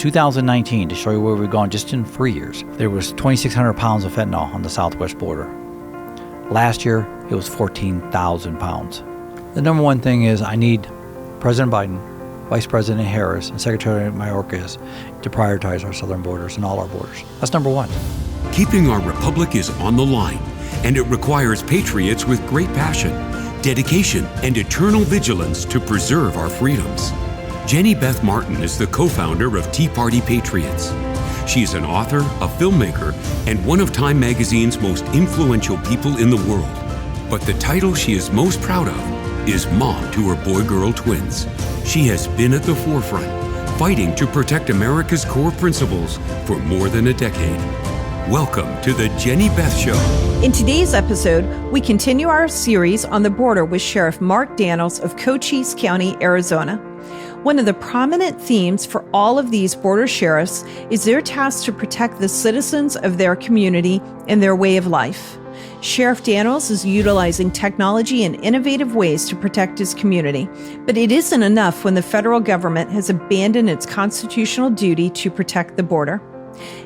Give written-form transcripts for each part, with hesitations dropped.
2019, to show you where we've gone just in 3 years, there was 2,600 pounds of fentanyl on the southwest border. Last year, it was 14,000 pounds. The number one thing is I need President Biden, Vice President Harris, and Secretary Mayorkas to prioritize our southern borders and all our borders. That's number one. Keeping our republic is on the line, and it requires patriots with great passion, dedication, and eternal vigilance to preserve our freedoms. Jenny Beth Martin is the co-founder of Tea Party Patriots. She's an author, a filmmaker, and one of Time Magazine's most influential people in the world. But the title she is most proud of is mom to her boy-girl twins. She has been at the forefront, fighting to protect America's core principles for more than a decade. Welcome to the Jenny Beth Show. In today's episode, we continue our series on the border with Sheriff Mark Daniels of Cochise County, Arizona. One of the prominent themes for all of these border sheriffs is their task to protect the citizens of their community and their way of life. Sheriff Daniels is utilizing technology in innovative ways to protect his community, but it isn't enough when the federal government has abandoned its constitutional duty to protect the border.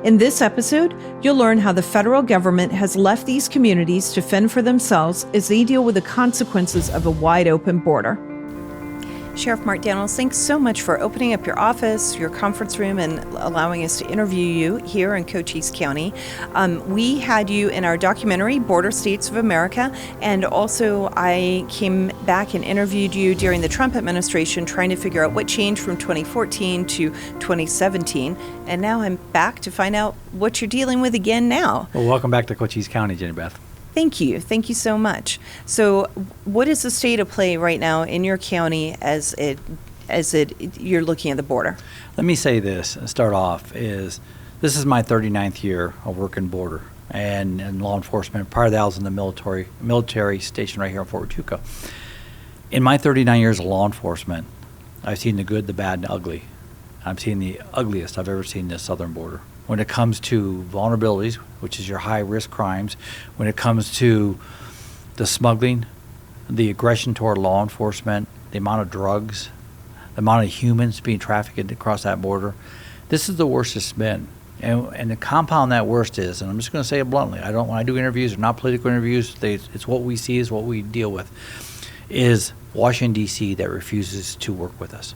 In this episode, you'll learn how the federal government has left these communities to fend for themselves as they deal with the consequences of a wide open border. Sheriff Mark Daniels, thanks so much for opening up your office, your conference room, and allowing us to interview you here in Cochise County. We had you in our documentary, Border States of America, and also I came back and interviewed you during the Trump administration trying to figure out what changed from 2014 to 2017, and now I'm back to find out what you're dealing with again now. Well, welcome back to Cochise County, Jenny Beth. Thank you. Thank you so much. So what is the state of play right now in your county as you're looking at the border? Let me say this and start off this is my 39th year of working border and in law enforcement. Prior to that, I was in the military station right here in Fort Huachuca. In my 39 years of law enforcement, I've seen the good, the bad, and the ugly. I've seen the ugliest I've ever seen this southern border. When it comes to vulnerabilities, which is your high-risk crimes, when it comes to the smuggling, the aggression toward law enforcement, the amount of drugs, the amount of humans being trafficked across that border, this is the worst it's been. And the compound that worst is, and I'm just going to say it bluntly, when I do interviews, they're not political interviews, it's what we see is what we deal with, is Washington, D.C. that refuses to work with us.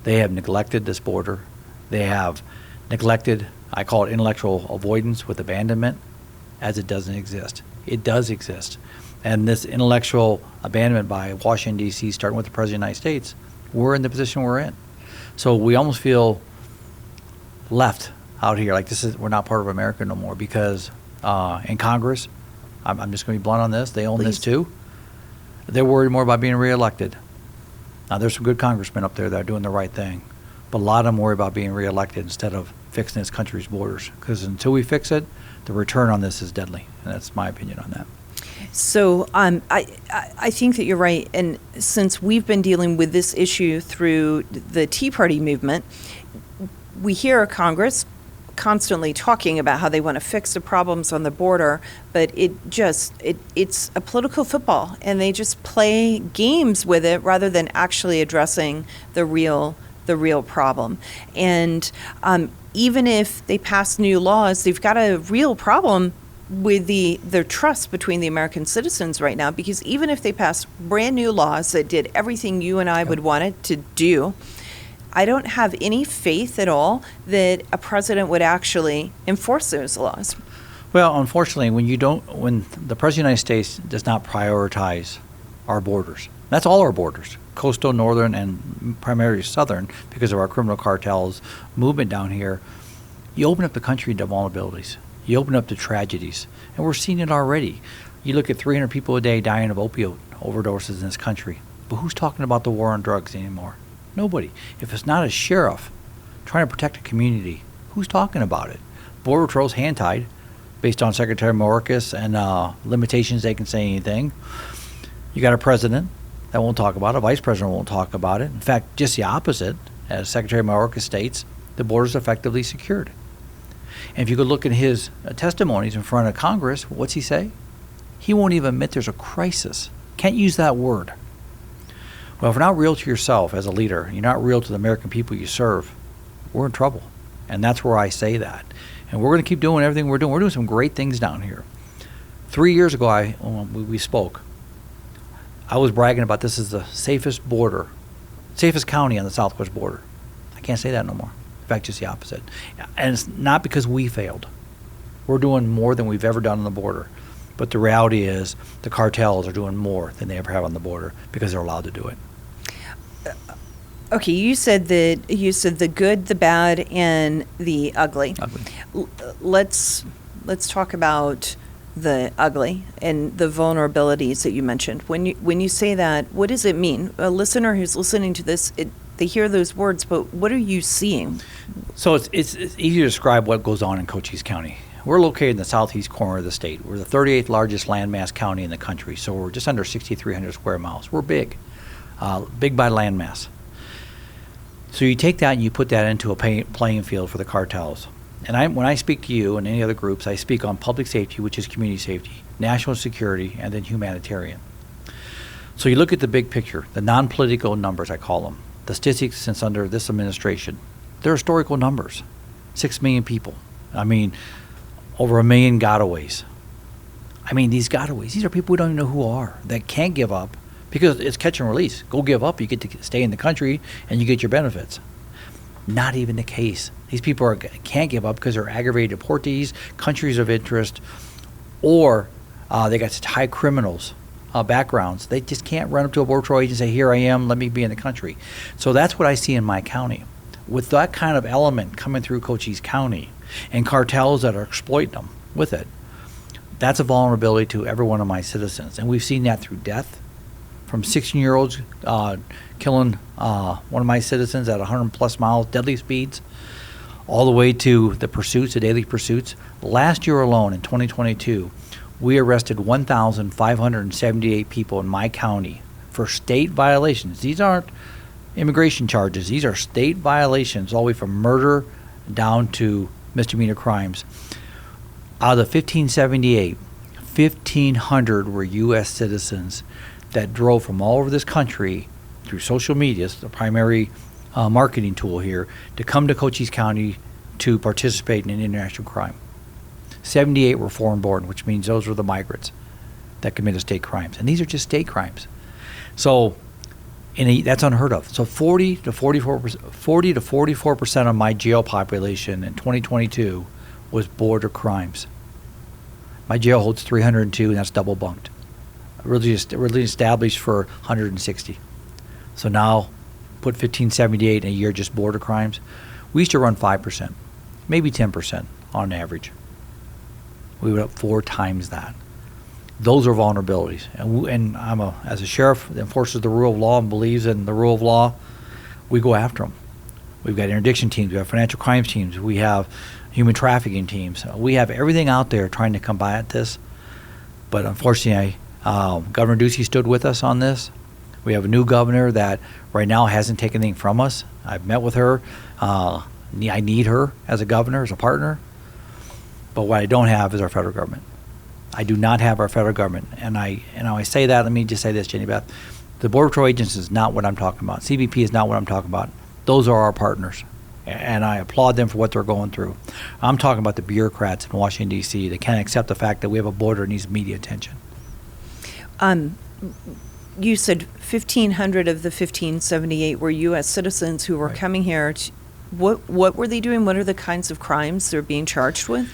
They have neglected this border. They have neglected, I call it intellectual avoidance with abandonment, as it doesn't exist. It does exist. And this intellectual abandonment by Washington, D.C., starting with the President of the United States, we're in the position we're in. So we almost feel left out here, like we're not part of America no more, because in Congress, I'm just going to be blunt on this, they own this too. They're worried more about being reelected. Now, there's some good congressmen up there that are doing the right thing, but a lot of them worry about being reelected instead of fixing this country's borders, because until we fix it, the return on this is deadly, and that's my opinion on that. So I think that you're right, and since we've been dealing with this issue through the Tea Party movement, we hear Congress constantly talking about how they want to fix the problems on the border, but it's a political football, and they just play games with it rather than actually addressing the real problem. And even if they pass new laws, they've got a real problem with their trust between the American citizens right now, because even if they pass brand new laws that did everything you and I would want it to do, I don't have any faith at all that a president would actually enforce those laws. Well, unfortunately, when the President of the United States does not prioritize our borders, that's all our borders, coastal, northern, and primarily southern, because of our criminal cartels movement down here, you open up the country to vulnerabilities. You open up to tragedies, and we're seeing it already. You look at 300 people a day dying of opioid overdoses in this country, but who's talking about the war on drugs anymore? Nobody. If it's not a sheriff trying to protect a community, who's talking about it? Border Patrol's hand-tied based on Secretary Mayorkas and limitations they can say anything. You got a president that won't talk about it. A vice president won't talk about it. In fact, just the opposite. As Secretary Mayorkas states, the border is effectively secured. And if you could look at his testimonies in front of Congress, what's he say? He won't even admit there's a crisis. Can't use that word. Well, if you're not real to yourself as a leader, you're not real to the American people you serve, we're in trouble. And that's where I say that. And we're going to keep doing everything we're doing. We're doing some great things down here. 3 years ago, we spoke. I was bragging about this is the safest county on the southwest border. I can't say that no more. In fact, just the opposite. And it's not because we failed. We're doing more than we've ever done on the border. But the reality is the cartels are doing more than they ever have on the border because they're allowed to do it. Okay, you said the good, the bad, and the ugly. Let's talk about the ugly and the vulnerabilities that you mentioned. When you say that, what does it mean? A listener who's listening to this, they hear those words, but what are you seeing? So it's easy to describe what goes on in Cochise County. We're located in the southeast corner of the state. We're the 38th largest landmass county in the country, so we're just under 6,300 square miles. We're big by landmass. So you take that and you put that into a playing field for the cartels. And when I speak to you and any other groups, I speak on public safety, which is community safety, national security, and then humanitarian. So you look at the big picture, the non-political numbers, I call them, the statistics since under this administration. They're historical numbers. 6 million people. I mean, over 1 million gotaways. I mean, these gotaways, these are people we don't even know who are, that can't give up because it's catch and release. Go give up, you get to stay in the country, and you get your benefits. Not even the case. These people can't give up because they're aggravated deportees, countries of interest, or they got such high criminals backgrounds. They just can't run up to a Border Patrol agent and say, here I am, let me be in the country. So that's what I see in my county. With that kind of element coming through Cochise County and cartels that are exploiting them with it, that's a vulnerability to every one of my citizens. And we've seen that through death, from 16-year-olds killing one of my citizens at 100-plus miles, deadly speeds, all the way to the pursuits, the daily pursuits. Last year alone, in 2022, we arrested 1,578 people in my county for state violations. These aren't immigration charges. These are state violations, all the way from murder down to misdemeanor crimes. Out of the 1,578, 1,500 were U.S. citizens that drove from all over this country through social media, the primary marketing tool here, to come to Cochise County to participate in an international crime. 78 were foreign born, which means those were the migrants that committed state crimes. And these are just state crimes. So that's unheard of. So 40 to 44% of my jail population in 2022 was border crimes. My jail holds 302, and that's double bunked. Really established for 160. So now put 1,578 in a year just border crimes. We used to run 5%, maybe 10% on average. We went up 4 times that. Those are vulnerabilities. And as a sheriff that enforces the rule of law and believes in the rule of law, we go after them. We've got interdiction teams, we have financial crimes teams, we have human trafficking teams. We have everything out there trying to combat this. But unfortunately, Governor Ducey stood with us on this. We have a new governor that right now hasn't taken anything from us. I've met with her. I need her as a governor, as a partner. But what I don't have is our federal government. I do not have our federal government. And I say that, let me just say this, Jenny Beth. The Border Patrol agents is not what I'm talking about. CBP is not what I'm talking about. Those are our partners. And I applaud them for what they're going through. I'm talking about the bureaucrats in Washington, D.C. that can't accept the fact that we have a border that needs media attention. You said 1,500 of the 1,578 were U.S. citizens who were Right. coming here. What were they doing? What are the kinds of crimes they're being charged with?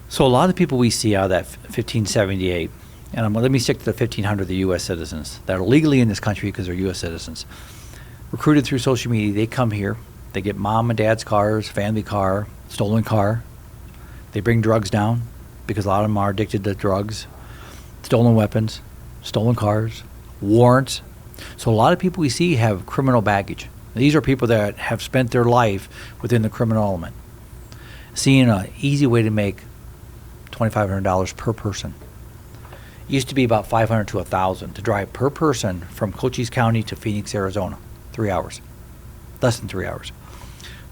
So a lot of the people we see out of that 1,578, and let me stick to the 1,500 of the U.S. citizens that are legally in this country because they're U.S. citizens, recruited through social media. They come here. They get mom and dad's cars, family car, stolen car. They bring drugs down because a lot of them are addicted to drugs, stolen weapons, stolen cars, warrants. So a lot of people we see have criminal baggage. These are people that have spent their life within the criminal element. Seeing an easy way to make $2,500 per person. It used to be about $500 to $1,000 to drive per person from Cochise County to Phoenix, Arizona. 3 hours. Less than 3 hours.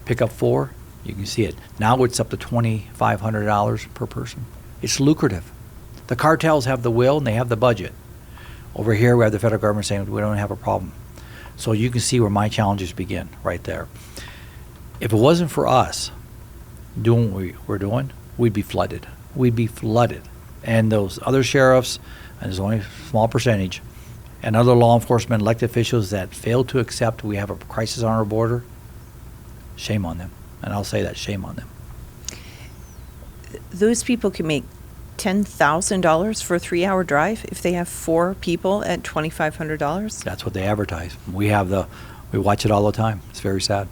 Pick up 4, you can see it. Now it's up to $2,500 per person. It's lucrative. The cartels have the will and they have the budget. Over here we have the federal government saying we don't have a problem. So you can see where my challenges begin right there. If it wasn't for us doing what we're doing, we'd be flooded. We'd be flooded. And those other sheriffs, and there's only a small percentage, and other law enforcement elected officials that fail to accept we have a crisis on our border, shame on them. And I'll say that, shame on them. Those people can make $10,000 for a 3-hour drive if they have 4 people at $2,500. That's what they advertise. We watch it all the time. It's very sad.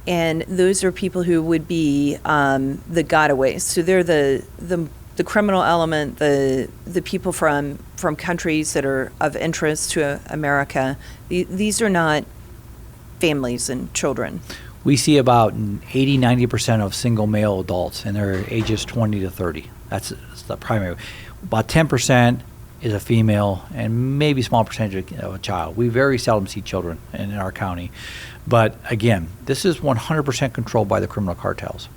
And those are people who would be the gotaways. So they're the criminal element, the people from countries that are of interest to America. These are not families and children. We see about 80-90% of single male adults, and they're ages 20 to 30. That's the primary. About 10% is a female, and maybe a small percentage of a child. We very seldom see children in our county. But again, this is 100% controlled by the criminal cartels.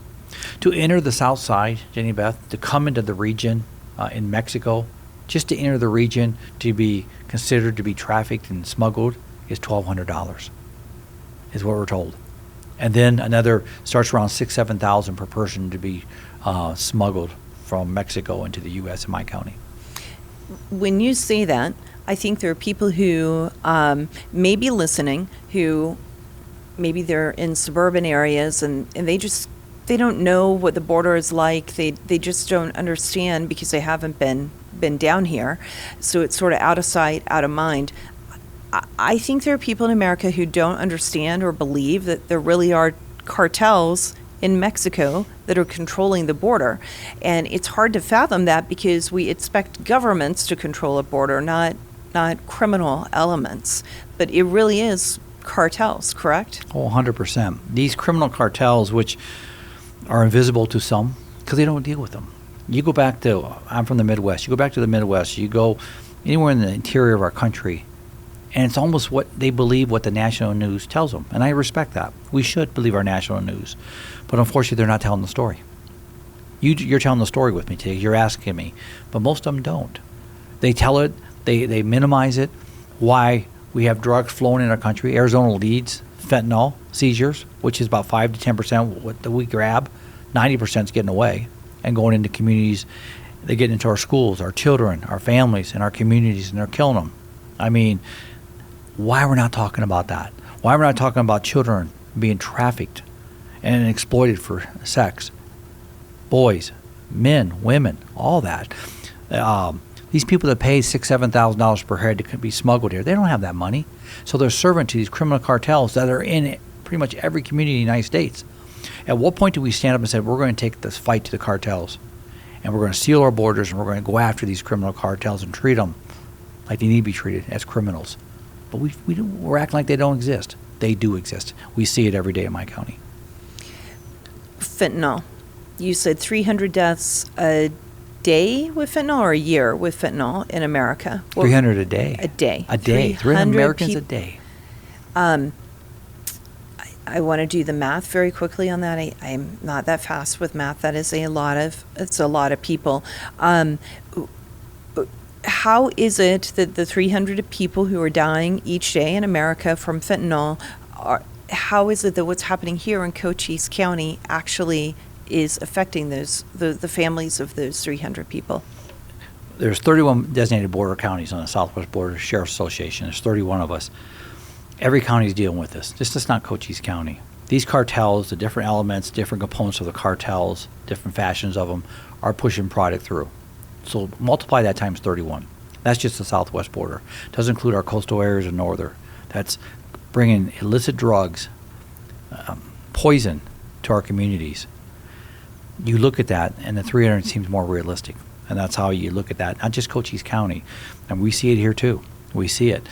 To enter the South Side, Jenny Beth, to come into the region in Mexico, just to enter the region to be considered to be trafficked and smuggled is $1,200, is what we're told. And then another starts around $6,000 to $7,000 per person to be smuggled from Mexico into the U.S. in my county. When you say that, I think there are people who may be listening, who maybe they're in suburban areas and they don't know what the border is like. They just don't understand because they haven't been down here. So it's sort of out of sight, out of mind. I think there are people in America who don't understand or believe that there really are cartels in Mexico that are controlling the border. And it's hard to fathom that because we expect governments to control a border, not criminal elements. But it really is cartels, correct? Oh, 100%. These criminal cartels, which are invisible to some because they don't deal with them. You go back to, I'm from the Midwest, you go back to the Midwest, you go anywhere in the interior of our country, and it's almost what they believe what the national news tells them. And I respect that. We should believe our national news. But unfortunately, they're not telling the story. You're telling the story with me today. You're asking me. But most of them don't. They tell it. They minimize it. Why we have drugs flowing in our country. Arizona leads fentanyl seizures, which is about 5 to 10% what we grab. 90% is getting away and going into communities. They get into our schools, our children, our families, and our communities, and they're killing them. I mean, why we're not talking about that? Why we're not talking about children being trafficked and exploited for sex? Boys, men, women, all that. These people that pay $6,000, $7,000 per head to be smuggled here, they don't have that money. So they're servant to these criminal cartels that are in pretty much every community in the United States. At what point do we stand up and say, we're going to take this fight to the cartels, and we're going to seal our borders, and we're going to go after these criminal cartels and treat them like they need to be treated, as criminals? But we're acting like they don't exist. They do exist. We see it every day in my county. Fentanyl. You said 300 deaths a day with fentanyl or a year with fentanyl in America? 300 a day. A day. A day. 300 Americans a day. I want to do the math very quickly on that. I'm not that fast with math. That is it's a lot of people. How is it that the 300 people who are dying each day in America from fentanyl, how is it that what's happening here in Cochise County actually is affecting the families of those 300 people? There's 31 designated border counties on the Southwest Border Sheriff's Association. There's 31 of us. Every county is dealing with this. This is not Cochise County. These cartels, the different elements, different components of the cartels, different fashions of them, are pushing product through. So multiply that times 31. That's just the Southwest border. Doesn't include our coastal areas and northern. That's bringing illicit drugs, poison to our communities. You look at that, and the 300 seems more realistic. And that's how you look at that, not just Cochise County. And we see it here too. We see it.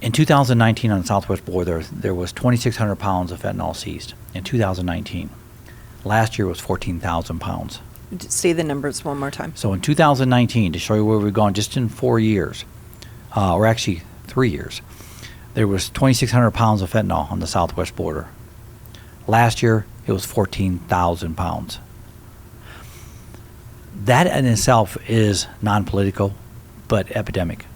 In 2019 on the Southwest border, there was 2,600 pounds of fentanyl seized in 2019. Last year was 14,000 pounds. Say the numbers one more time. So in 2019, to show you where we've gone just in 4 years, or actually 3 years, there was 2,600 pounds of fentanyl on the Southwest border. Last year, it was 14,000 pounds. That in itself is non-political, but epidemic.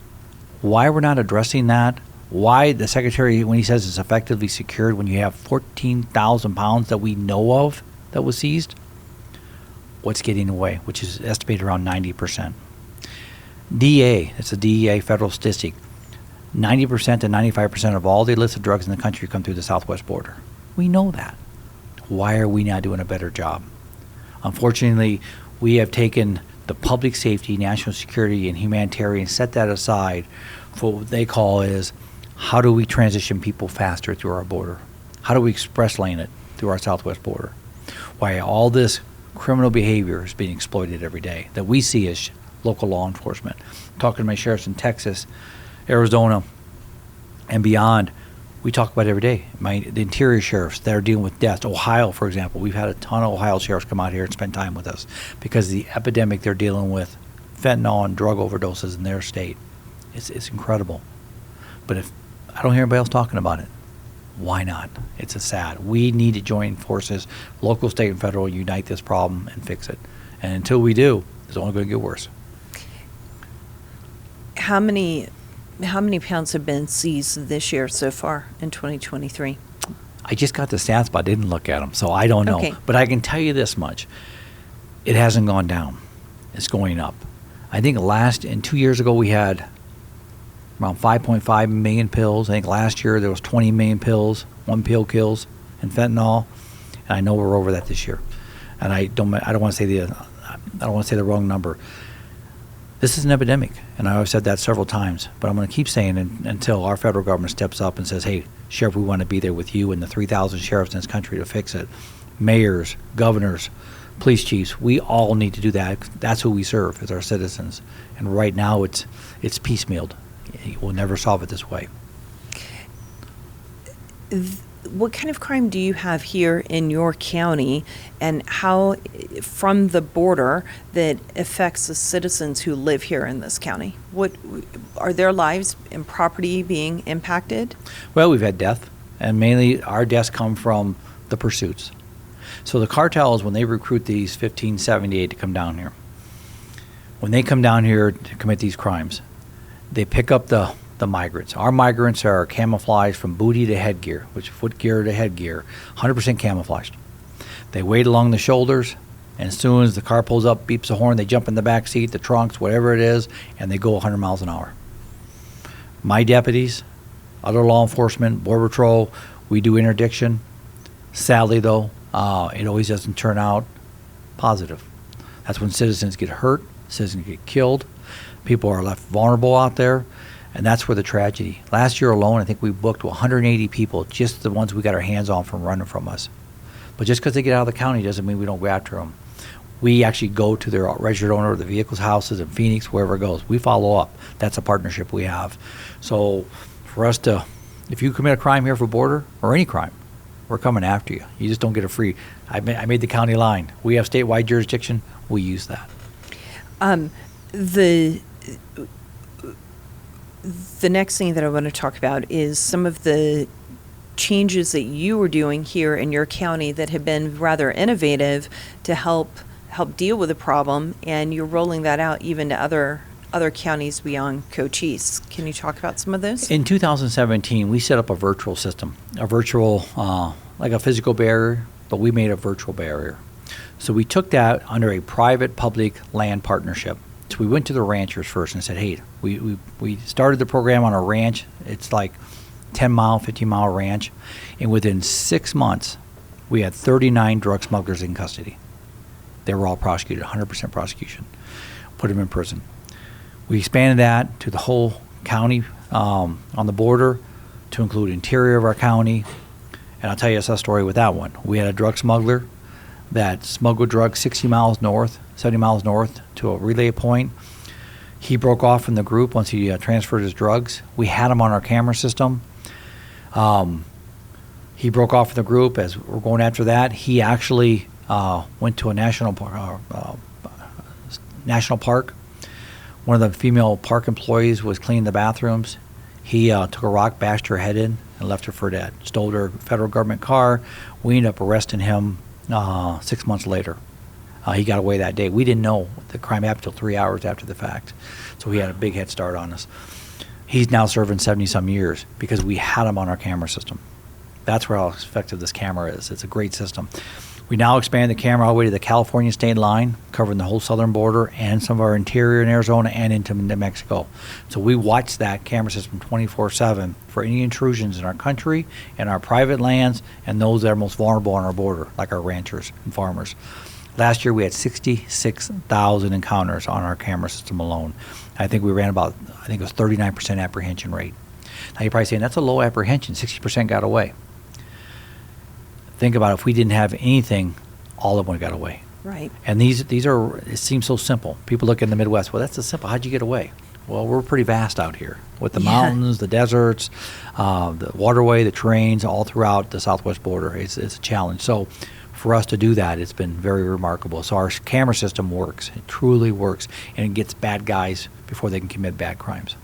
Why we're not addressing that, why the Secretary, when he says it's effectively secured, when you have 14,000 pounds that we know of that was seized, what's getting away, which is estimated around 90%. DEA, it's a DEA federal statistic, 90% to 95% of all the illicit drugs in the country come through the southwest border. We know that. Why are we not doing a better job? Unfortunately, we have taken the public safety, national security, and humanitarian, set that aside for what they call is, how do we transition people faster through our border? How do we express lane it through our southwest border? Why all this criminal behavior is being exploited every day that we see as local law enforcement. Talking to my sheriffs in Texas, Arizona, and beyond, we talk about it every day. The interior sheriffs that are dealing with deaths. Ohio, for example, we've had a ton of Ohio sheriffs come out here and spend time with us because the epidemic they're dealing with, fentanyl and drug overdoses in their state, it's incredible. But if I don't hear anybody else talking about it, why not? It's a sad. We need to join forces, local, state, and federal, unite this problem and fix it. And until we do, it's only going to get worse. How many pounds have been seized this year so far in 2023? I just got the stats, but I didn't look at them, so I don't know. Okay. But I can tell you this much. It hasn't gone down. It's going up. I think 2 years ago, we had around 5.5 million pills. I think last year there was 20 million pills, one pill kills, and fentanyl. And I know we're over that this year. And I don't want to say the wrong number. This is an epidemic, and I always said that several times, but I'm going to keep saying it until our federal government steps up and says, hey, Sheriff, we want to be there with you and the 3,000 sheriffs in this country to fix it. Mayors, governors, police chiefs, we all need to do that. That's who we serve, as our citizens. And right now it's piecemealed. We'll never solve it this way. What kind of crime do you have here in your county, and how, from the border, that affects the citizens who live here in this county? What are their lives and property being impacted? Well, we've had death, and mainly our deaths come from the pursuits. So the cartels, when they recruit these 1578 to come down here, when they come down here to commit these crimes, they pick up the migrants. Our migrants are camouflaged from booty to headgear, which footgear to headgear, 100% camouflaged. They wait along the shoulders, and as soon as the car pulls up, beeps the horn, they jump in the back seat, the trunks, whatever it is, and they go 100 miles an hour. My deputies, other law enforcement, Border Patrol, we do interdiction. Sadly, though, it always doesn't turn out positive. That's when citizens get hurt, citizens get killed, people are left vulnerable out there. And that's where the tragedy. Last year alone, I think we booked 180 people, just the ones we got our hands on from running from us. But just because they get out of the county doesn't mean we don't go after them. We actually go to their registered owner of the vehicles' houses in Phoenix, wherever it goes. We follow up. That's a partnership we have. So for us to, if you commit a crime here for border, or any crime, we're coming after you. You just don't get a free. I made the county line. We have statewide jurisdiction. We use that. The next thing that I want to talk about is some of the changes that you were doing here in your county that have been rather innovative to help deal with the problem, and you're rolling that out even to other counties beyond Cochise. Can you talk about some of those? In 2017, we set up a virtual system, like a physical barrier, but we made a virtual barrier. So we took that under a private-public land partnership. So we went to the ranchers first and said, hey, we started the program on a ranch. It's like 10-mile, 15-mile ranch. And within 6 months, we had 39 drug smugglers in custody. They were all prosecuted, 100% prosecution. Put them in prison. We expanded that to the whole county on the border to include interior of our county. And I'll tell you a story with that one. We had a drug smuggler that smuggled drugs 60 miles north, 70 miles north to a relay point. He broke off from the group once he transferred his drugs. We had him on our camera system. He broke off from the group. As we're going after that, he actually went to a national park. One of the female park employees was cleaning the bathrooms. He took a rock, bashed her head in, and left her for dead. Stole her federal government car. We ended up arresting him 6 months later. He got away that day. We didn't know the crime happened until 3 hours after the fact. So he had a big head start on us. He's now serving 70-some years because we had him on our camera system. That's where how effective this camera is. It's a great system. We now expand the camera all the way to the California state line, covering the whole southern border and some of our interior in Arizona and into New Mexico. So we watch that camera system 24/7 for any intrusions in our country and our private lands and those that are most vulnerable on our border, like our ranchers and farmers. Last year we had 66,000 encounters on our camera system alone. I think we ran about, I think it was 39% apprehension rate. Now you're probably saying that's a low apprehension, 60% got away. Think about it, if we didn't have anything, all of them got away. Right. And these are, it seems so simple. People look in the Midwest, well, that's so simple. How'd you get away? Well, we're pretty vast out here with the mountains, the deserts, the waterway, the terrains, all throughout the southwest border. It's a challenge. So for us to do that, it's been very remarkable. So our camera system works. It truly works. And it gets bad guys before they can commit bad crimes.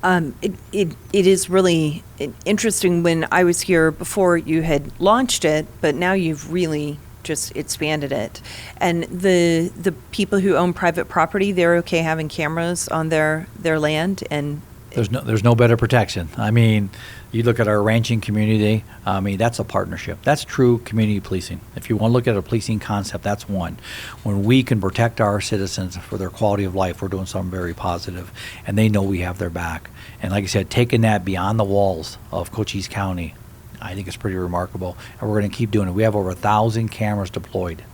It is really interesting. When I was here before, you had launched it, but now you've really just expanded it. And the people who own private property, they're okay having cameras on their land, and There's no better protection. I mean, you look at our ranching community, I mean, that's a partnership. That's true community policing. If you want to look at a policing concept, that's one. When we can protect our citizens for their quality of life, we're doing something very positive, and they know we have their back. And like I said, taking that beyond the walls of Cochise County, I think it's pretty remarkable, and we're going to keep doing it. We have over 1,000 cameras deployed.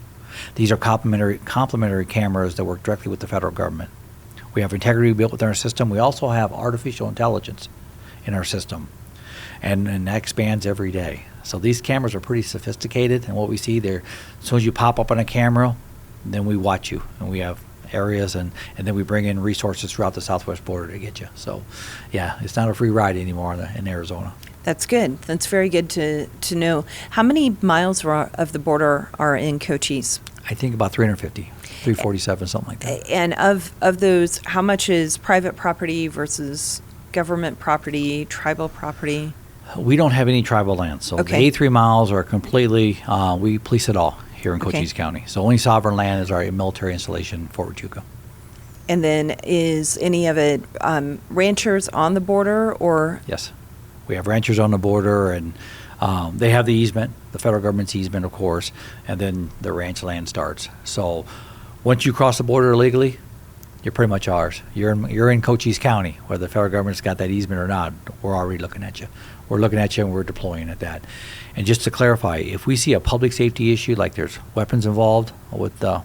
These are complementary cameras that work directly with the federal government. We have integrity built within our system. We also have artificial intelligence in our system, and that expands every day. So these cameras are pretty sophisticated, and what we see there, as soon as you pop up on a camera, then we watch you, and we have areas, and then we bring in resources throughout the southwest border to get you. So, yeah, it's not a free ride anymore in Arizona. that's good. That's very good to know. How many miles of the border are in Cochise? I think about 350. 347, something like that. And of those, how much is private property versus government property, tribal property? We don't have any tribal lands, so Okay. the 83 miles are completely, we police it all here in Okay. Cochise County. So only sovereign land is our military installation, Fort Huachuca. And then is any of it ranchers on the border, or? Yes. We have ranchers on the border, and they have the easement, the federal government's easement, of course, and then the ranch land starts. So once you cross the border illegally, you're pretty much ours. You're in Cochise County, whether the federal government's got that easement or not. We're already looking at you. We're looking at you, and we're deploying at that. And just to clarify, if we see a public safety issue, like there's weapons involved with the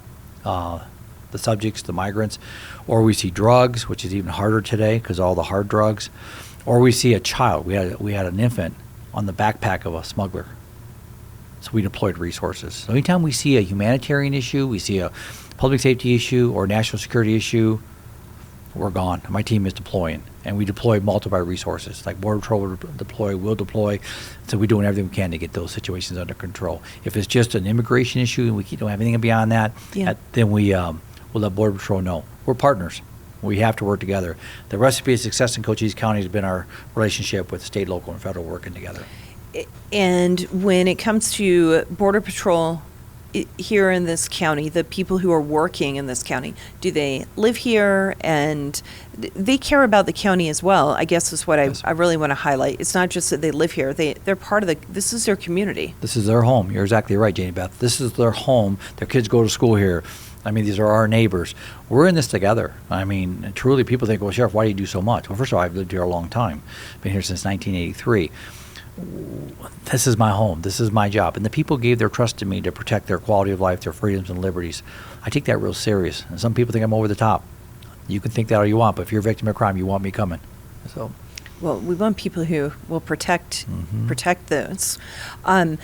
subjects, the migrants, or we see drugs, which is even harder today because all the hard drugs, or we see a child. We had an infant on the backpack of a smuggler. So we deployed resources. So anytime we see a humanitarian issue, we see a public safety issue or national security issue, we're gone. My team is deploying, and we deploy multiple resources. Like Border Patrol will deploy. So we're doing everything we can to get those situations under control. If it's just an immigration issue and we don't have anything beyond that, Yeah. then we'll let Border Patrol know. We're partners. We have to work together. The recipe of success in Cochise County has been our relationship with state, local, and federal working together. And when it comes to Border Patrol here in this county, the people who are working in this county, do they live here? And they care about the county as well, I guess is what Yes. I really want to highlight. It's not just that they live here. They're part of this is their community. This is their home. You're exactly right, Janie Beth. This is their home. Their kids go to school here. I mean, these are our neighbors. We're in this together. I mean, truly, people think, well, Sheriff, why do you do so much? Well, first of all, I've lived here a long time. Been here since 1983. This is my home. This is my job. And the people gave their trust to me to protect their quality of life, their freedoms and liberties. I take that real serious. And some people think I'm over the top. You can think that all you want, but if you're a victim of crime, you want me coming. So, Well, we want people who will protect those. And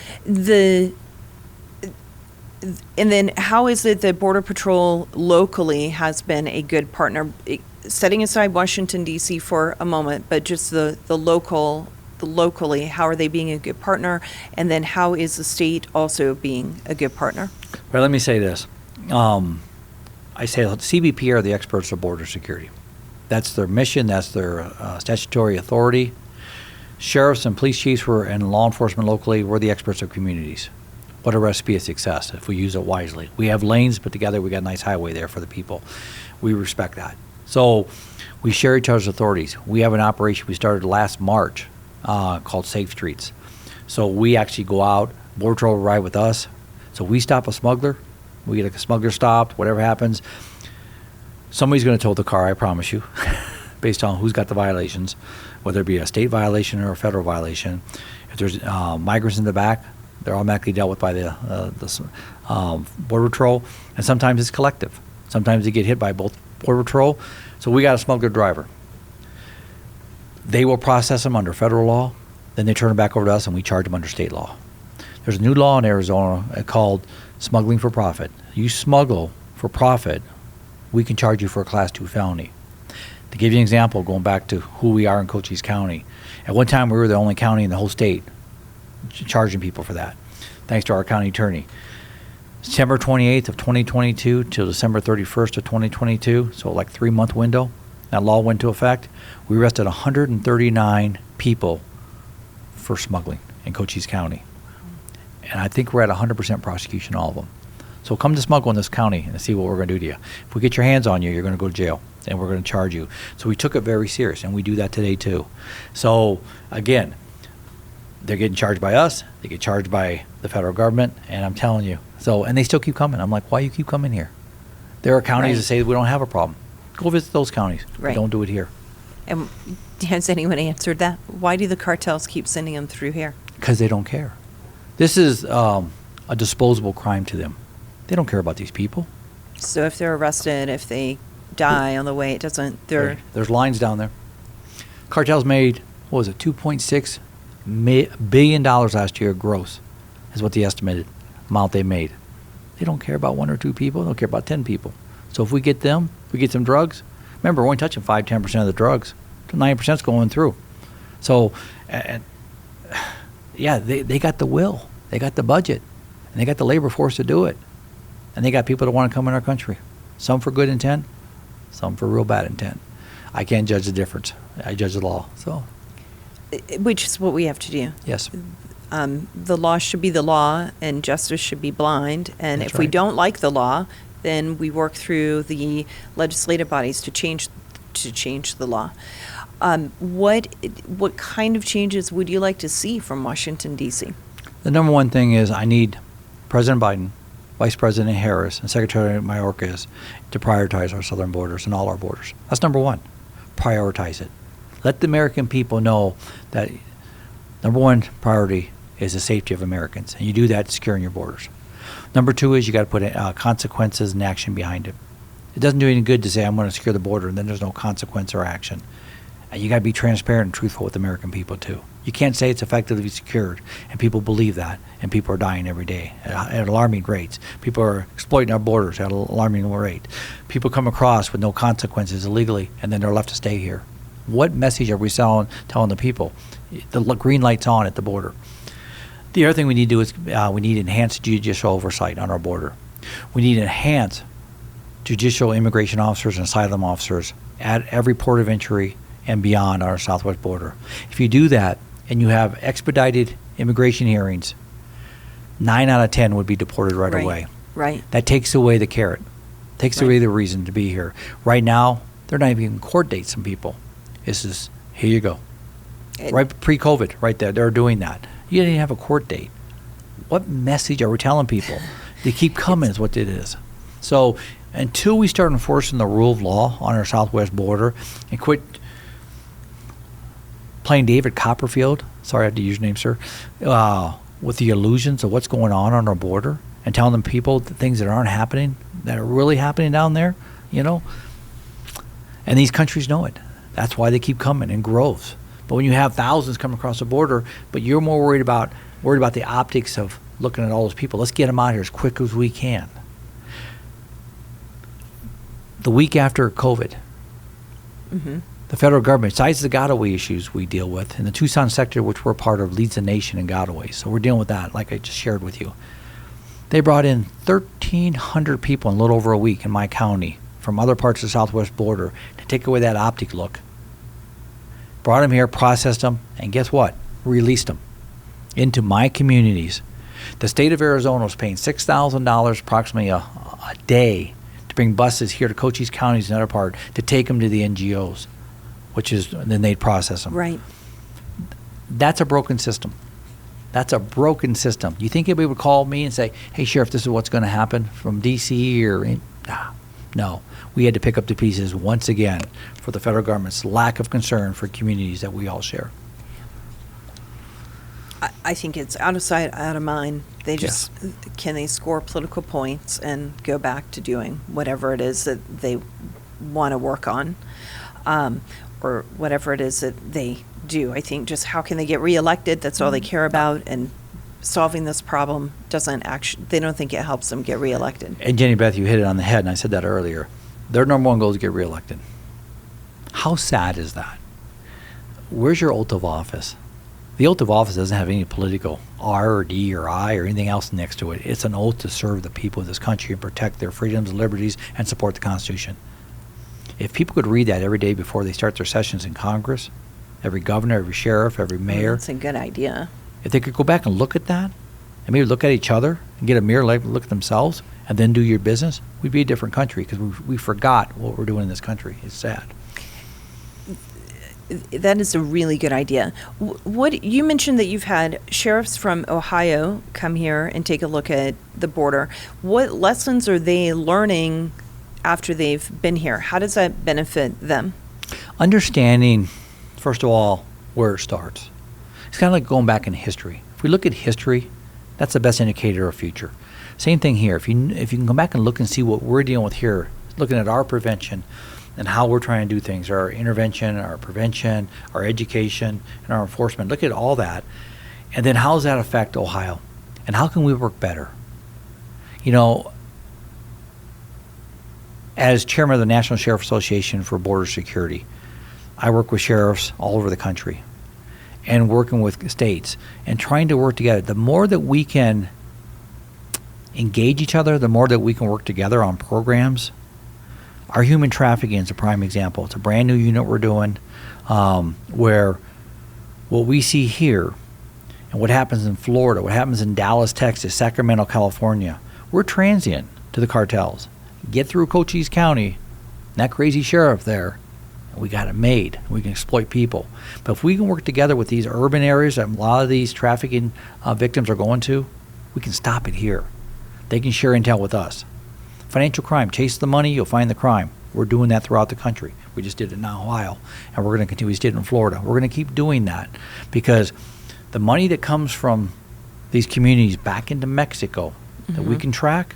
then how is it that Border Patrol locally has been a good partner? Setting aside Washington, D.C. for a moment, but just the locally, how are they being a good partner? And then how is the state also being a good partner? well, let me say this. I say CBP are the experts of border security. That's their mission. That's their statutory authority. Sheriffs and police chiefs and law enforcement locally, we're the experts of communities. What a recipe of success if we use it wisely. We have lanes put together. We got a nice highway there for the people. We respect that. So we share each other's authorities. We have an operation we started last March called Safe Streets. So we actually go out. Border Patrol will ride with us. So we stop a smuggler, we get a smuggler stopped, whatever happens, somebody's going to tow the car, I promise you, based on who's got the violations, whether it be a state violation or a federal violation. If there's migrants in the back, they're automatically dealt with by the Border Patrol, and sometimes it's collective. Sometimes they get hit by both Border Patrol. So we got a smuggler driver. They will process them under federal law, then they turn it back over to us and we charge them under state law. There's a new law in Arizona called smuggling for profit. You smuggle for profit, we can charge you for a Class 2 felony. To give you an example, going back to who we are in Cochise County, at one time we were the only county in the whole state charging people for that, thanks to our county attorney. September 28th of 2022 till December 31st of 2022, so like 3-month window, that law went into effect. We arrested 139 people for smuggling in Cochise County. And I think we're at 100% prosecution, all of them. So come to smuggle in this county and see what we're going to do to you. If we get your hands on you, you're going to go to jail, and we're going to charge you. So we took it very serious, and we do that today too. So again, they're getting charged by us, they get charged by the federal government, and I'm telling you. So, and they still keep coming. I'm like, why you keep coming here? There are counties that say we don't have a problem. Go visit those counties. Right. We don't do it here. And has anyone answered that? Why do the cartels keep sending them through here? Because they don't care. This is a disposable crime to them. They don't care about these people. So if they're arrested, if they die on the way, it doesn't, There's lines down there. Cartels made, what was it, $2.6 billion last year gross, is what the estimated amount they made. They don't care about 1 or 2 people. They don't care about 10 people. So if we get them, we get some drugs. Remember, we're only touching 5-10% of the drugs. 90% is going through. So, yeah, they got the will. They got the budget. And they got the labor force to do it. And they got people that want to come in our country. Some for good intent, some for real bad intent. I can't judge the difference. I judge the law. So, which is what we have to do. yes. The law should be the law, and justice should be blind. And That's if we right. don't like the law, then we work through the legislative bodies to change the law. What kind of changes would you like to see from Washington, D.C.? The number one thing is I need President Biden, Vice President Harris, and Secretary Mayorkas to prioritize our southern borders and all our borders. That's number one. Prioritize it. Let the American people know that number one priority is the safety of Americans, and you do that securing your borders. Number two is you got to put consequences and action behind it. It doesn't do any good to say I'm going to secure the border and then there's no consequence or action. You got to be transparent and truthful with the American people too. You can't say it's effectively secured, and people believe that, and people are dying every day at alarming rates. People are exploiting our borders at an alarming rate. People come across with no consequences illegally, and then they're left to stay here. What message are we telling the people? The green light's on at the border. The other thing we need to do is we need enhanced judicial oversight on our border. We need enhanced judicial immigration officers and asylum officers at every port of entry and beyond our southwest border. If you do that and you have expedited immigration hearings, 9 out of 10 would be deported right away. Right. That takes away the carrot, takes away the reason to be here. Right now, they're not even court dates some people. This is, here you go. Right pre-COVID, right there, they're doing that. You didn't even have a court date. What message are we telling people? They keep coming is what it is. So until we start enforcing the rule of law on our southwest border and quit playing David Copperfield, sorry I have to use your name, sir, with the illusions of what's going on our border and telling them people the things that aren't happening, that are really happening down there, you know. And these countries know it. That's why they keep coming in groves. But when you have thousands coming across the border, but you're more worried about the optics of looking at all those people, let's get them out here as quick as we can. The week after COVID, the federal government, besides the Godaway issues we deal with, in the Tucson sector, which we're part of, leads the nation in Godaway. So we're dealing with that, like I just shared with you. They brought in 1,300 people in a little over a week in my county from other parts of the southwest border to take away that optic look. Brought them here, processed them, and guess what? Released them into my communities. The state of Arizona was paying $6,000 approximately a day to bring buses here to Cochise counties and other part to take them to the NGOs, which is, then they'd process them. Right. That's a broken system. That's a broken system. You think anybody would call me and say, hey, Sheriff, this is what's going to happen from D.C. No. We had to pick up the pieces once again for the federal government's lack of concern for communities that we all share. I think it's out of sight, out of mind. They just, can they score political points and go back to doing whatever it is that they want to work on, or whatever it is that they do. I think just how can they get reelected? That's all they care about, and solving this problem they don't think it helps them get reelected. And Jenny Beth, you hit it on the head, and I said that earlier. Their number one goal is to get reelected. How sad is that? Where's your oath of office? The oath of office doesn't have any political R or D or I or anything else next to it. It's an oath to serve the people of this country and protect their freedoms and liberties and support the Constitution. If people could read that every day before they start their sessions in Congress, every governor, every sheriff, every mayor. That's a good idea. If they could go back and look at that, and maybe look at each other and get a mirror, look at themselves, and then do your business, we'd be a different country, because we forgot what we're doing in this country. It's sad. That is a really good idea. What you mentioned that you've had sheriffs from Ohio come here and take a look at the border. What lessons are they learning after they've been here? How does that benefit them? Understanding, first of all, where it starts. It's kind of like going back in history. If we look at history, that's the best indicator of future. Same thing here. If you can go back and look and see what we're dealing with here, looking at our prevention and how we're trying to do things, our intervention, our prevention, our education, and our enforcement. Look at all that. And then how does that affect Ohio? And how can we work better? You know, as chairman of the National Sheriff Association for Border Security, I work with sheriffs all over the country and working with states and trying to work together. The more that we can engage each other, the more that we can work together on programs. Our human trafficking is a prime example. It's a brand new unit we're doing where what we see here and what happens in Florida, what happens in Dallas, Texas, Sacramento, California, we're transient to the cartels. Get through Cochise County, and that crazy sheriff there, and we got it made. We can exploit people. But if we can work together with these urban areas that a lot of these trafficking victims are going to, we can stop it here. They can share intel with us. Financial crime, chase the money, you'll find the crime. We're doing that throughout the country. We just did it in Ohio, and we're going to continue. We just did it in Florida. We're going to keep doing that because the money that comes from these communities back into Mexico that we can track,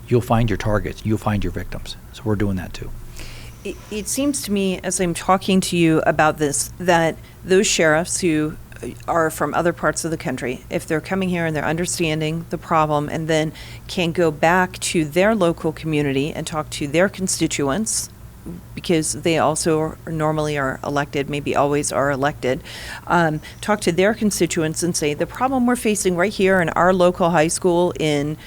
you'll find your targets, you'll find your victims. So we're doing that too. It seems to me, as I'm talking to you about this, that those sheriffs who are from other parts of the country, if they're coming here and they're understanding the problem and then can go back to their local community and talk to their constituents, because they also normally are elected, maybe always are elected, talk to their constituents and say, the problem we're facing right here in our local high school in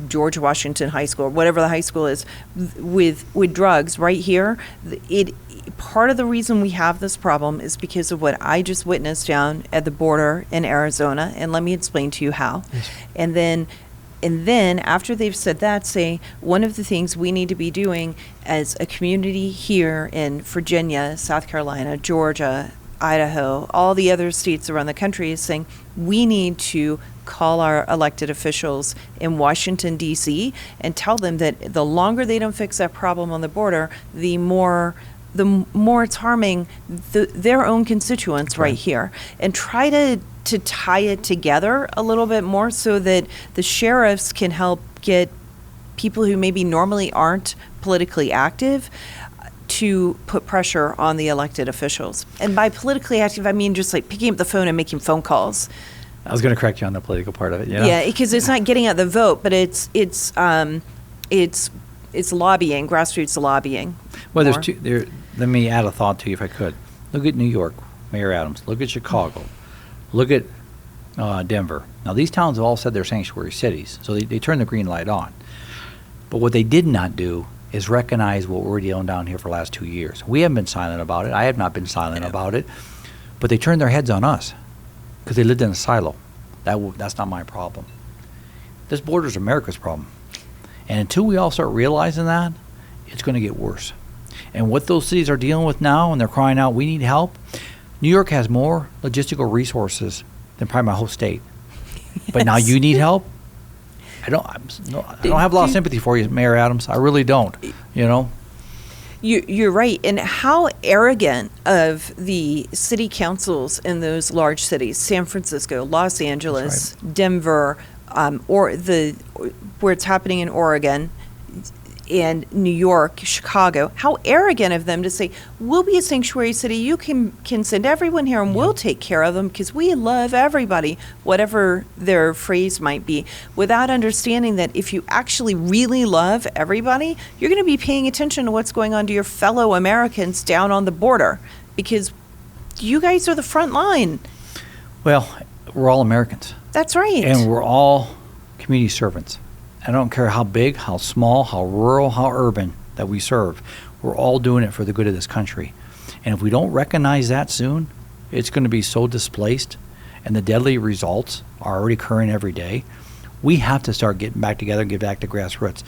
George Washington High School, or whatever the high school is, with drugs right here, part of the reason we have this problem is because of what I just witnessed down at the border in Arizona, and let me explain to you how. Yes. And then after they've said that, say, one of the things we need to be doing as a community here in Virginia, South Carolina, Georgia, Idaho, all the other states around the country is saying we need to call our elected officials in Washington, D.C. and tell them that the longer they don't fix that problem on the border, the more it's harming their own constituents right here. And try to tie it together a little bit more so that the sheriffs can help get people who maybe normally aren't politically active to put pressure on the elected officials. And by politically active, I mean just like picking up the phone and making phone calls. I was going to correct you on the political part of it. You know? Yeah, because it's not getting out the vote, but it's lobbying, grassroots lobbying. Well, let me add a thought to you if I could. Look at New York, Mayor Adams. Look at Chicago. Look at Denver. Now, these towns have all said they're sanctuary cities, so they turn the green light on. But what they did not do is recognize what we're dealing down here for the last 2 years. We haven't been silent about it. I have not been silent about it. But they turned their heads on us because they lived in a silo. That's not my problem. This border is America's problem. And until we all start realizing that, it's going to get worse. And what those cities are dealing with now, and they're crying out, we need help. New York has more logistical resources than probably my whole state. But now you need help. I don't have a lot of sympathy for you, Mayor Adams. I really don't. You know. You're right. And how arrogant of the city councils in those large cities, San Francisco, Los Angeles, Denver, or where it's happening in Oregon and New York, Chicago, how arrogant of them to say, we'll be a sanctuary city. You can send everyone here and we'll take care of them because we love everybody, whatever their phrase might be, without understanding that if you actually really love everybody, you're going to be paying attention to what's going on to your fellow Americans down on the border because you guys are the front line. Well, we're all Americans. That's right. And we're all community servants. I don't care how big, how small, how rural, how urban that we serve. We're all doing it for the good of this country. And if we don't recognize that soon, it's going to be so displaced, and the deadly results are already occurring every day. We have to start getting back together and get back to grassroots.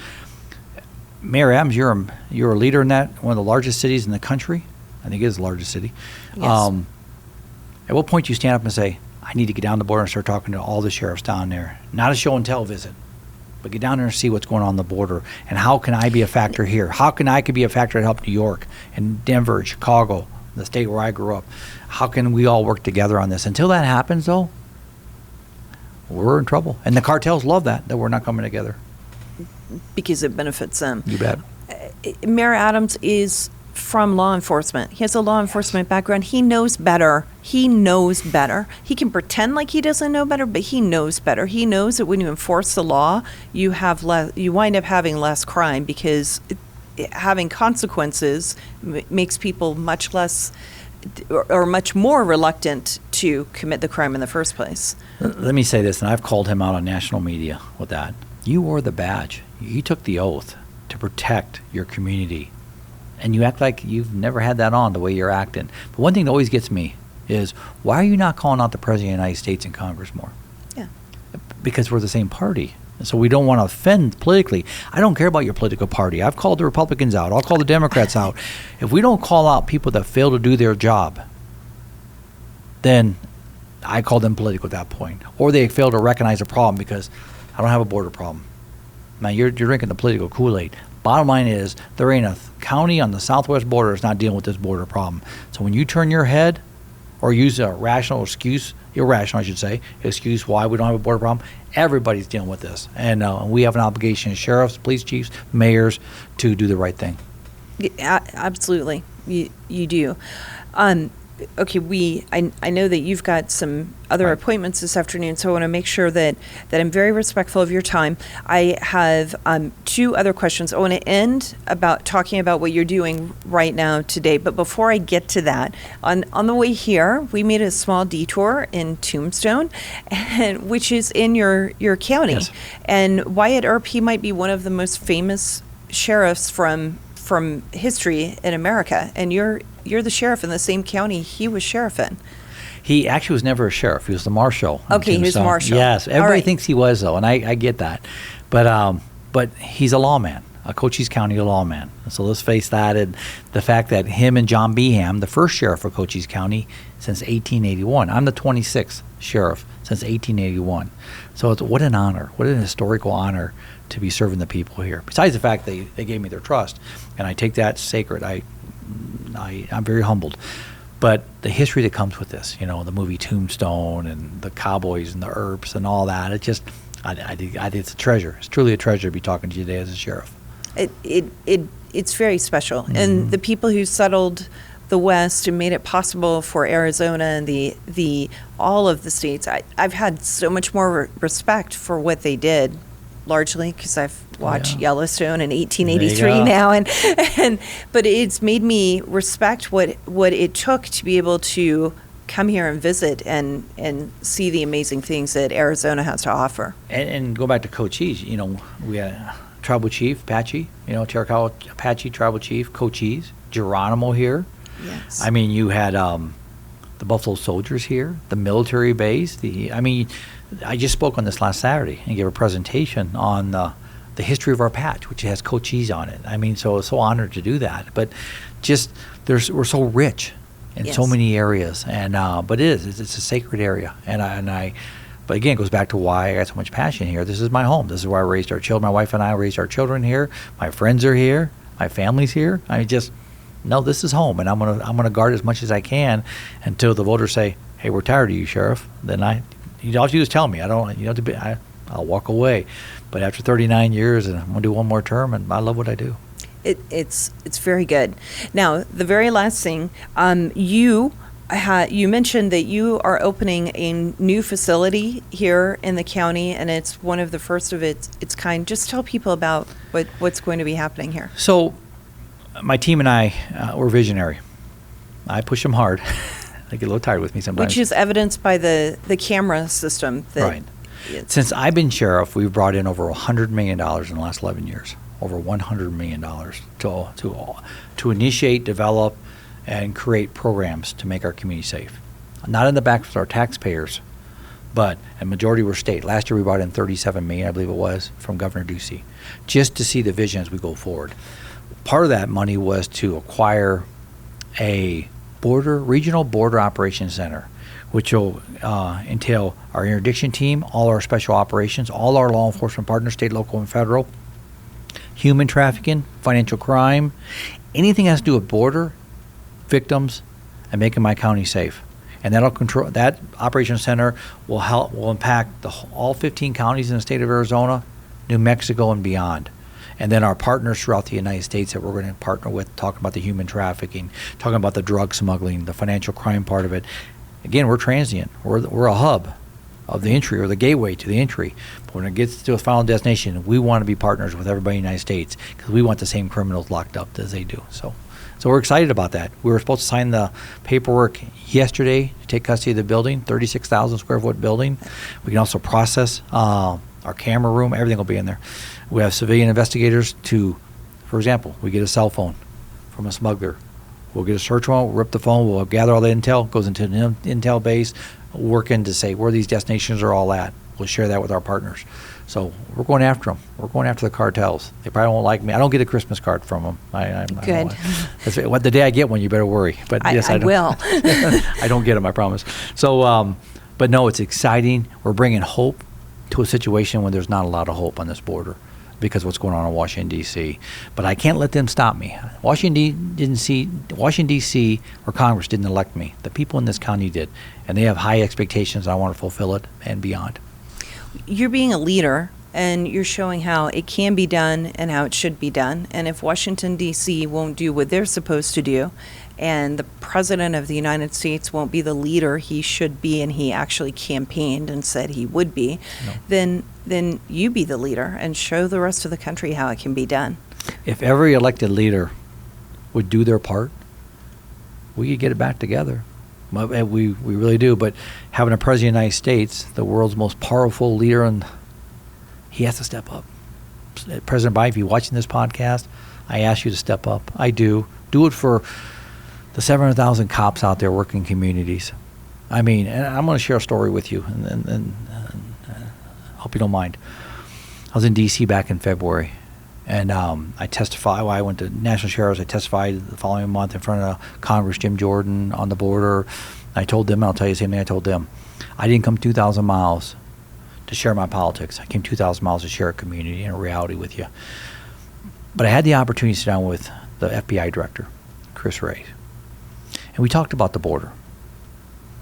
Mayor Adams, you're a leader in that, one of the largest cities in the country. I think it is the largest city. Yes. At what point do you stand up and say, I need to get down the border and start talking to all the sheriffs down there? Not a show and tell visit, but get down there and see what's going on the border. And how can I be a factor here? How can I be a factor to help New York and Denver and Chicago, the state where I grew up? How can we all work together on this? Until that happens, though, we're in trouble. And the cartels love that we're not coming together. Because it benefits them. You bet. Mayor Adams is from law enforcement. He has a law enforcement background. He knows better. He knows better. He can pretend like he doesn't know better, but he knows better. He knows that when you enforce the law, you wind up having less crime because having consequences makes people much less or much more reluctant to commit the crime in the first place. Let me say this, and I've called him out on national media with that. You wore the badge. You took the oath to protect your community. And you act like you've never had that on the way you're acting. But one thing that always gets me is, why are you not calling out the President of the United States in Congress more? Yeah. Because we're the same party. And so we don't want to offend politically. I don't care about your political party. I've called the Republicans out. I'll call the Democrats out. If we don't call out people that fail to do their job, then I call them political at that point. Or they fail to recognize a problem because I don't have a border problem. Now, you're drinking the political Kool-Aid. Bottom line is, there ain't a county on the southwest border that's not dealing with this border problem. So when you turn your head or use a irrational excuse why we don't have a border problem, everybody's dealing with this. And we have an obligation as sheriffs, police chiefs, mayors to do the right thing. Yeah, absolutely. You do. Okay, I know that you've got some other appointments this afternoon, so I want to make sure that I'm very respectful of your time. I have two other questions. I want to end about talking about what you're doing right now today, but before I get to that, on the way here, we made a small detour in Tombstone, which is in your county. Yes. And Wyatt Earp, he might be one of the most famous sheriffs from history in America, and you're the sheriff in the same county he was sheriff in. He actually was never a sheriff. He was the marshal. Okay, he was marshal. Yes, everybody All right. thinks he was, though, and I get that. But he's a lawman, a Cochise County lawman. So let's face that. And the fact that him and John Behan, the first sheriff of Cochise County since 1881. I'm the 26th sheriff since 1881. So what an honor, what an historical honor to be serving the people here. Besides the fact they gave me their trust, and I take that sacred. I'm very humbled. But the history that comes with this, the movie Tombstone and the cowboys and the Earps and all that, it just, it's a treasure. It's truly a treasure to be talking to you today as a sheriff. It's very special. Mm-hmm. And the people who settled the West and made it possible for Arizona and the all of the states, I've had so much more respect for what they did, largely because I've watched Yellowstone in 1883 now, but it's made me respect what it took to be able to come here and visit and see the amazing things that Arizona has to offer. And go back to Cochise, we had Tribal Chief Apache, Chiricahua Apache Tribal Chief Cochise, Geronimo here. Yes. I mean, you had the Buffalo Soldiers here, the military base. I just spoke on this last Saturday and gave a presentation on the history of our patch, which has Cochise on it. So honored to do that. But just we're so rich in Yes. so many areas. And but it's a sacred area. But again, it goes back to why I got so much passion here. This is my home. This is where I raised our children. My wife and I raised our children here. My friends are here. My family's here. I just know this is home, and I'm gonna guard as much as I can until the voters say, "Hey, we're tired of you, Sheriff." Then all you have to do is tell me. I don't. You know, I'll walk away. But after 39 years, and I'm gonna do one more term, and I love what I do. It's very good. Now, the very last thing, you mentioned that you are opening a new facility here in the county, and it's one of the first of its kind. Just tell people about what's going to be happening here. So, my team and I, we're visionary. I push them hard. They get a little tired with me sometimes. Which is evidenced by the camera system. Right. Since I've been sheriff, we've brought in over $100 million in the last 11 years. Over $100 million to initiate, develop, and create programs to make our community safe. Not in the backs of our taxpayers, but a majority were state. Last year we brought in $37 million, I believe it was, from Governor Ducey, just to see the vision as we go forward. Part of that money was to acquire a regional border operations center, which will entail our interdiction team, all our special operations, all our law enforcement partners, state, local, and federal, human trafficking, financial crime, anything that has to do with border, victims, and making my county safe. And that operations center will impact all 15 counties in the state of Arizona, New Mexico, and beyond. And then our partners throughout the United States that we're going to partner with, talking about the human trafficking, talking about the drug smuggling, the financial crime part of it. Again, we're transient. We're a hub of the entry, or the gateway to the entry. But when it gets to a final destination, we want to be partners with everybody in the United States because we want the same criminals locked up as they do. So we're excited about that. We were supposed to sign the paperwork yesterday to take custody of the building, 36,000 square foot building. We can also process our camera room. Everything will be in there. We have civilian investigators for example, we get a cell phone from a smuggler. We'll get a search warrant, we'll rip the phone, we'll gather all the intel, goes into an intel base, working to say where these destinations are all at. We'll share that with our partners. So we're going after them. We're going after the cartels. They probably won't like me. I don't get a Christmas card from them. Good. The day I get one, you better worry. But yes, I will. I don't get them, I promise. So, but no, it's exciting. We're bringing hope to a situation when there's not a lot of hope on this border because of what's going on in Washington, D.C. But I can't let them stop me. Washington, D.C. or Congress didn't elect me. The people in this county did. And they have high expectations. I want to fulfill it and beyond. You're being a leader, and you're showing how it can be done and how it should be done. And if Washington, D.C. won't do what they're supposed to do, and the President of the United States won't be the leader he should be, and he actually campaigned and said he would be, then you be the leader and show the rest of the country how it can be done. If every elected leader would do their part, we could get it back together. We really do. But having a President of the United States, the world's most powerful leader, and he has to step up. President Biden, if you're watching this podcast, I ask you to step up. I do. Do it for the 700,000 cops out there working in communities. I mean, and I'm going to share a story with you, and hope you don't mind. I was in D.C. back in February, and I testified. I went to National Sheriff's. I testified the following month in front of Congress, Jim Jordan, on the border. I told them, and I'll tell you the same thing I told them. I didn't come 2,000 miles to share my politics. I came 2,000 miles to share a community and a reality with you. But I had the opportunity to sit down with the FBI director, Chris Wray, and we talked about the border.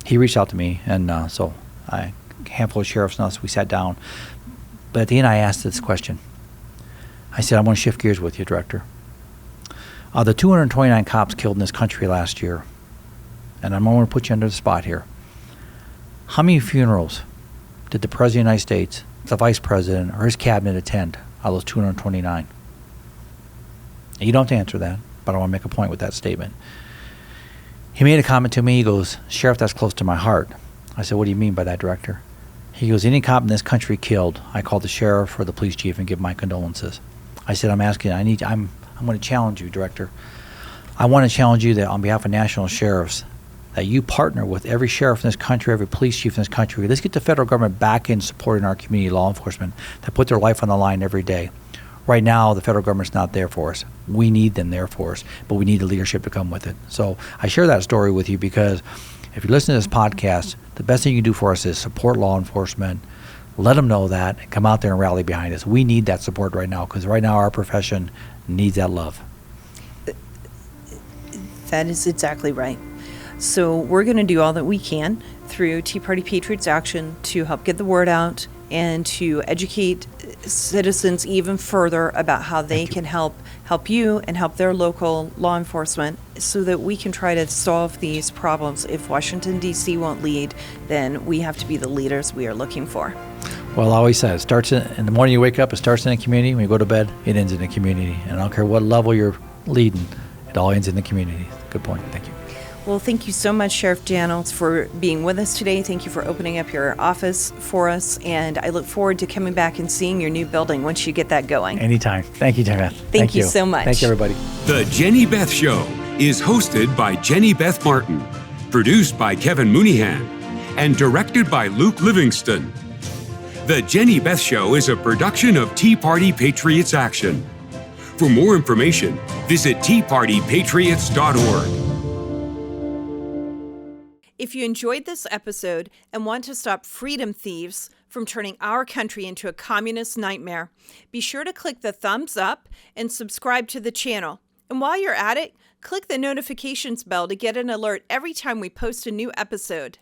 He reached out to me, and so a handful of sheriffs and us, we sat down. But at the end, I asked this question. I said, I'm going to shift gears with you, Director. The 229 cops killed in this country last year, and I'm going to put you under the spot here. How many funerals did the President of the United States, the Vice President, or his cabinet attend out of those 229? And you don't have to answer that, but I want to make a point with that statement. He made a comment to me. He goes, Sheriff, that's close to my heart. I said, what do you mean by that, Director? He goes, any cop in this country killed, I call the sheriff or the police chief and give my condolences. I said, I'm asking, I'm going to challenge you, Director. I want to challenge you that on behalf of national sheriffs, that you partner with every sheriff in this country, every police chief in this country. Let's get the federal government back in supporting our community law enforcement that put their life on the line every day. right now the federal government's not there for us. We need them there for us, but we need the leadership to come with it. So I share that story with you because if you listen to this podcast, the best thing you can do for us is support law enforcement. Let them know that and come out there and rally behind us. We need that support right now because right now our profession needs that love. That is exactly right. So we're going to do all that we can through Tea Party Patriots Action to help get the word out and to educate citizens even further about how they can help you and help their local law enforcement so that we can try to solve these problems. If Washington, D.C. won't lead, then we have to be the leaders we are looking for. Well, I always say it starts in the morning you wake up, it starts in the community. When you go to bed, it ends in the community. And I don't care what level you're leading, it all ends in the community. Good point. Thank you. Well, thank you so much, Sheriff Daniels, for being with us today. Thank you for opening up your office for us. And I look forward to coming back and seeing your new building once you get that going. Anytime. Thank you, Jenny Beth. Thank you so much. Thank you, everybody. The Jenny Beth Show is hosted by Jenny Beth Martin, produced by Kevin Mooneyhan, and directed by Luke Livingston. The Jenny Beth Show is a production of Tea Party Patriots Action. For more information, visit teapartypatriots.org. If you enjoyed this episode and want to stop freedom thieves from turning our country into a communist nightmare, be sure to click the thumbs up and subscribe to the channel. And while you're at it, click the notifications bell to get an alert every time we post a new episode.